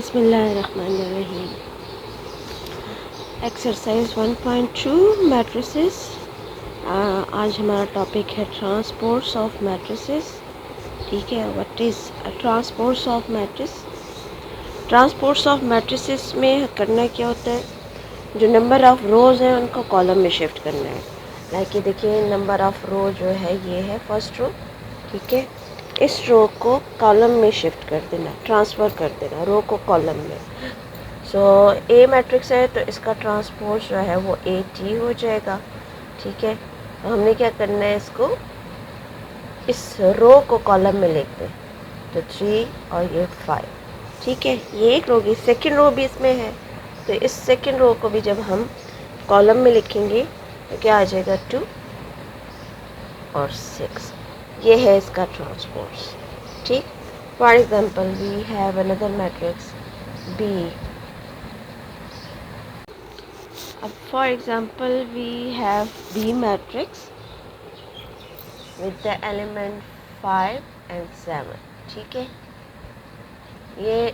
बिस्मिल्लाहिर्रहमानिर्रहीम। Exercise 1.2 matrices. आज हमारा टॉपिक है ट्रांसपोर्ट्स ऑफ मैट्रिसेस। ठीक है, what is transports of matrix. Transports of matrices में करना क्या होता है, जो नंबर ऑफ़ रोज़ हैं उनको कॉलम में शिफ्ट करना है। लाइक ये देखिए, नंबर ऑफ़ रो जो है ये है फर्स्ट रो। ठीक है, इस रो को कॉलम में शिफ्ट कर देना, ट्रांसफ़र कर देना रो को कॉलम में। सो ए मैट्रिक्स है तो इसका ट्रांसपोज जो है वो ए टी हो जाएगा। ठीक है, तो हमने क्या करना है, इसको इस रो को कॉलम में लिख दें तो 3 और ये 5। ठीक है, ये एक रो की सेकेंड रो भी इसमें है, तो इस सेकेंड रो को भी जब हम कॉलम में लिखेंगे तो क्या आ जाएगा 2 और 6। ये है इसका ट्रांसपोज। ठीक, for example we have another matrix B. अब for example we have B matrix with the element 5 and 7। ठीक है, ये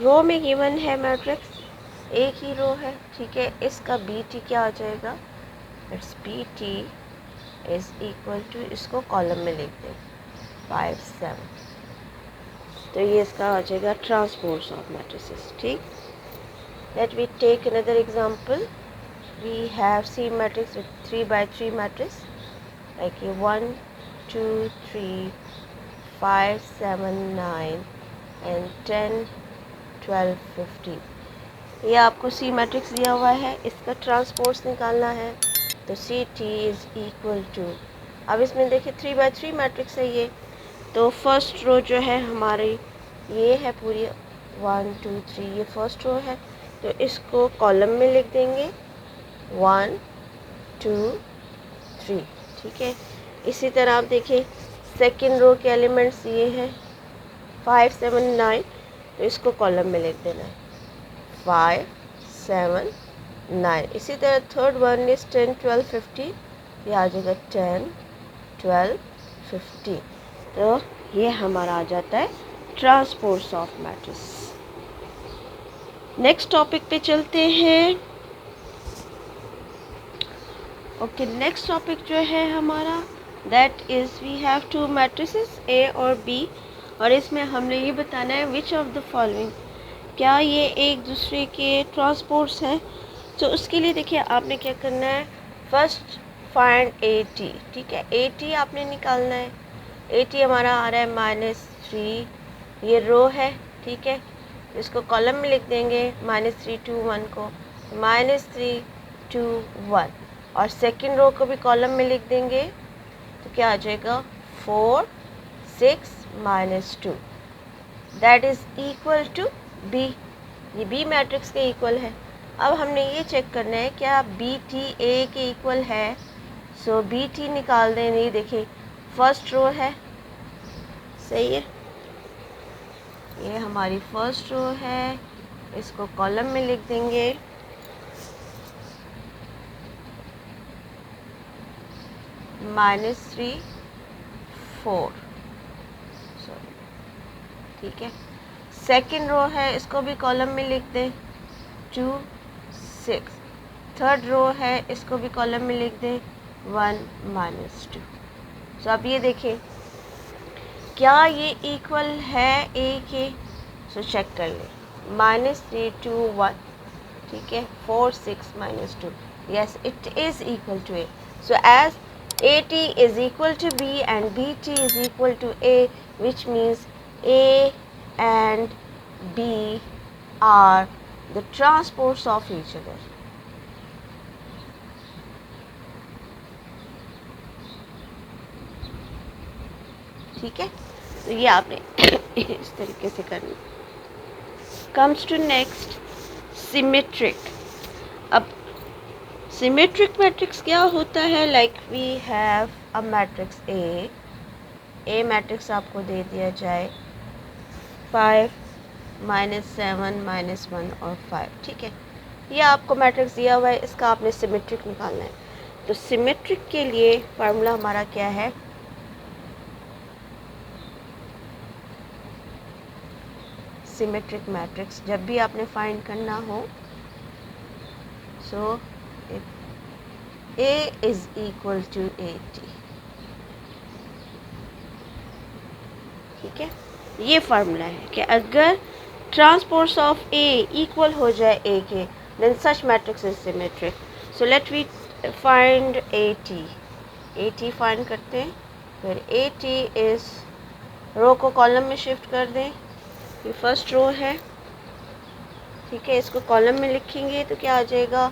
रो में गिवन है मैट्रिक्स, एक ही रो है। ठीक है, इसका बी टी क्या आ जाएगा, it's B T is equal to, इसको कॉलम में लिख दें 5 7, तो ये इसका आ जाएगा ट्रांसपोज ऑफ मैट्रिसेस। ठीक, let we take another example. We have C matrix with 3 by 3 matrix, like ये 1 2 3 5 7 9 and 10 12 15। ये आपको सी मैट्रिक्स दिया हुआ है, इसका ट्रांसपोज निकालना है, तो C T is equal to. अब इसमें देखिए 3 by 3 मैट्रिक्स है ये, तो फर्स्ट रो जो है हमारी ये है पूरी 1 2 3, ये फर्स्ट रो है, तो इसको कॉलम में लिख देंगे 1 2 3। ठीक है, इसी तरह आप देखिए सेकेंड रो के एलिमेंट्स ये हैं 5 7 9, तो इसको कॉलम में लिख देना है 5 7 9। इसी तरह थर्ड वन इज 10 12 15, ये आ जाएगा 10 12 15। तो ये हमारा आ जाता है transpose of matrix. Next topic पे चलते हैं। ओके, नेक्स्ट टॉपिक जो है हमारा that is we have two matrices A और बी, और इसमें हमने ये बताना है विच ऑफ द फॉलोइंग, क्या ये एक दूसरे के ट्रांसपोर्ट्स हैं। तो उसके लिए देखिए आपने क्या करना है, फर्स्ट फाइंड ए टी। ठीक है, ए टी आपने निकालना है। ए टी हमारा आ रहा है -3, ये रो है। ठीक है, इसको कॉलम में लिख देंगे -3 2 1 को, -3 2 1, और सेकेंड रो को भी कॉलम में लिख देंगे, तो क्या आ जाएगा 4 6 -2, that is equal to B. ये बी मैट्रिक्स के इक्वल है। अब हमने ये चेक करना है क्या बी टी ए के इक्वल है, सो बी टी निकाल दें। नहीं, देखिए फर्स्ट रो है, सही है, ये हमारी फर्स्ट रो है, इसको कॉलम में लिख देंगे -3 4। ठीक है, सेकेंड रो है, इसको भी कॉलम में लिख दें 2 6। थर्ड रो है, इसको भी कॉलम में लिख दें 1 -2। सो अब ये देखें क्या ये इक्वल है ए के, सो चेक कर लें -3 2 1। ठीक है, 4 6 -2, yes it is equal to a, so as AT is equal to B and BT is equal to A, which means A and B are the transports of each other. ठीक है, तो ये आपने इस तरीके से करना। Comes to next symmetric. अब सिमेट्रिक मैट्रिक्स क्या होता है, like we have a matrix A matrix आपको दे दिया जाए 5 -7 -1 और 5। ठीक है, ये आपको मैट्रिक्स दिया हुआ है, इसका आपने सिमेट्रिक निकालना है। तो सिमेट्रिक के लिए फार्मूला हमारा क्या है, सिमेट्रिक मैट्रिक्स जब भी आपने फाइंड करना हो, सो A is equal to AT, ठीक है। ये फार्मूला है कि अगर ट्रांसपोज ऑफ A इक्वल हो जाए A के, then such matrix is symmetric. So let we find AT find करते हैं। फिर AT इज, रो को कॉलम में शिफ्ट कर दें, ये फर्स्ट रो है, ठीक है। इसको कॉलम में लिखेंगे तो क्या आ जाएगा,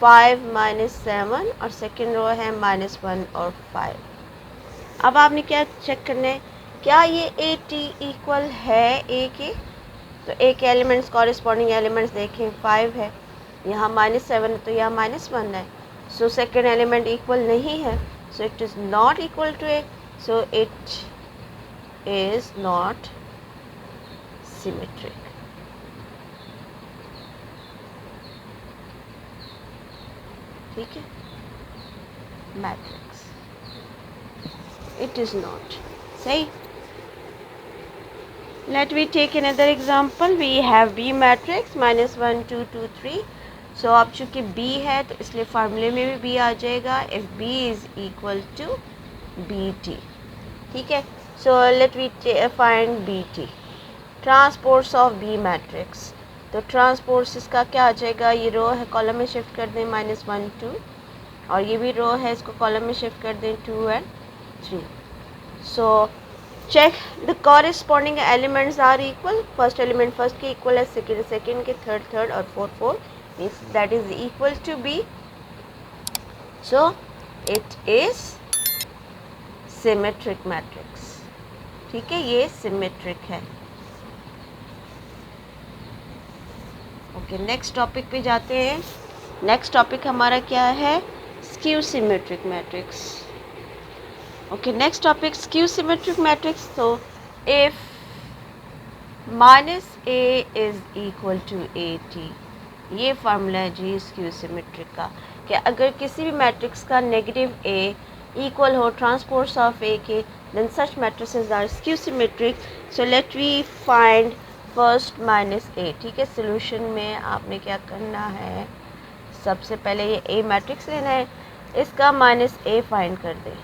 5 माइनस 7, और सेकेंड रो है -1 और 5। अब आपने क्या चेक करना है, क्या ये AT इक्वल है A के, तो A के एलिमेंट्स कॉरेस्पॉन्डिंग एलिमेंट्स देखें, 5 है, यहाँ -7 है तो यहाँ -1 है, सो सेकेंड एलिमेंट इक्वल नहीं है, so it is not equal to A, so it is not symmetric. ठीक है, मैट्रिक्स इट इज़ नॉट सही। Let we take another example. We have B matrix -1 2 2 3. So अब चूँकि B है तो इसलिए फार्मूले में भी B आ जाएगा, if B is equal to BT, ठीक है। So let we find BT, transpose of B matrix। तो ट्रांसपोज इसका क्या आ जाएगा, ये रो है कॉलम में शिफ्ट कर दें -1 2, और ये भी रो है, इसको कॉलम में शिफ्ट कर दें 2 और 3। So check the corresponding elements are equal, first element first के इक्वल है, सेकेंड के, थर्ड और fourth means that is equal to B, so it is symmetric matrix, ठीक है, ये सिमेट्रिक है। ओके, नेक्स्ट टॉपिक पे जाते हैं। नेक्स्ट टॉपिक हमारा क्या है, skew symmetric matrix. Okay, next topic, skew symmetric matrix. So if -A is equal to AT, ये फार्मूला है जी स्क्यू सिमेट्रिक का, कि अगर किसी भी मैट्रिक्स का नेगेटिव A इक्वल हो ट्रांसपोज ऑफ A के, then such matrices are skew symmetric. So let we find first -A, ठीक है। सोल्यूशन में आपने क्या करना है, सबसे पहले ये A मैट्रिक्स लेना है, इसका -A फाइंड कर दें।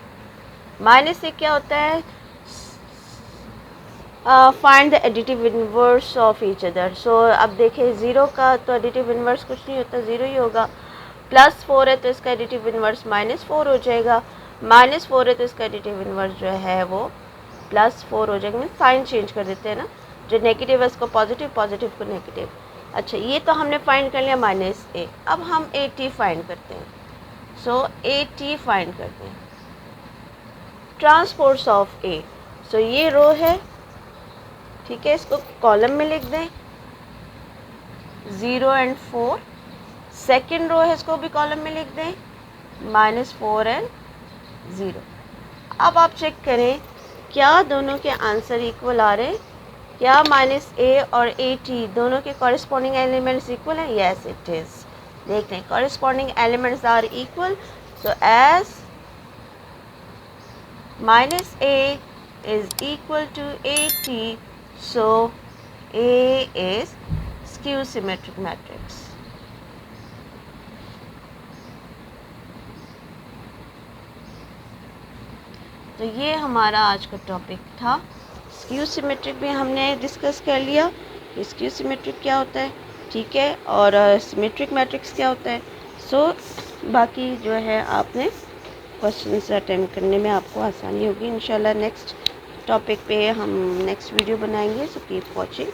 माइनस से क्या होता है, find the additive inverse of each other. So अब देखें, ज़ीरो का तो एडिटिव इन्वर्स कुछ नहीं होता, ज़ीरो ही होगा। +4 है तो इसका एडिटिव इन्वर्स -4 हो जाएगा, -4 है तो इसका एडिटिव इन्वर्स जो है वो +4 हो जाएगा। साइन चेंज कर देते हैं ना, जो नेगेटिव है उसको पॉजिटिव, पॉजिटिव को नेगेटिव। अच्छा, ये तो हमने फाइंड कर लिया -A। अब हम AT फाइंड करते हैं। सो AT फाइंड करते हैं, ट्रांसपोज ऑफ A। सो ये रो है, ठीक है, इसको कॉलम में लिख दें 0 और 4। सेकेंड रो है, इसको भी कॉलम में लिख दें -4 और 0। अब आप चेक करें क्या दोनों के आंसर इक्वल आ रहे हैं, क्या -A और AT दोनों के कॉरेस्पॉन्डिंग एलिमेंट्स इक्वल हैं? Yes it is. देख लें, corresponding elements are equal. So as -A is equal to AT, so A is skew symmetric matrix. तो ये हमारा आज का टॉपिक था। स्क्यू सिमेट्रिक में हमने डिस्कस कर लिया कि स्क्यू सिमेट्रिक क्या होता है, ठीक है, और सिमेट्रिक मैट्रिक्स क्या होता है। सो बाकी जो है आपने क्वेश्चंस अटेम्प्ट करने में आपको आसानी होगी इंशाल्लाह। नेक्स्ट टॉपिक पे हम नेक्स्ट वीडियो बनाएंगे, सो कीप वॉचिंग।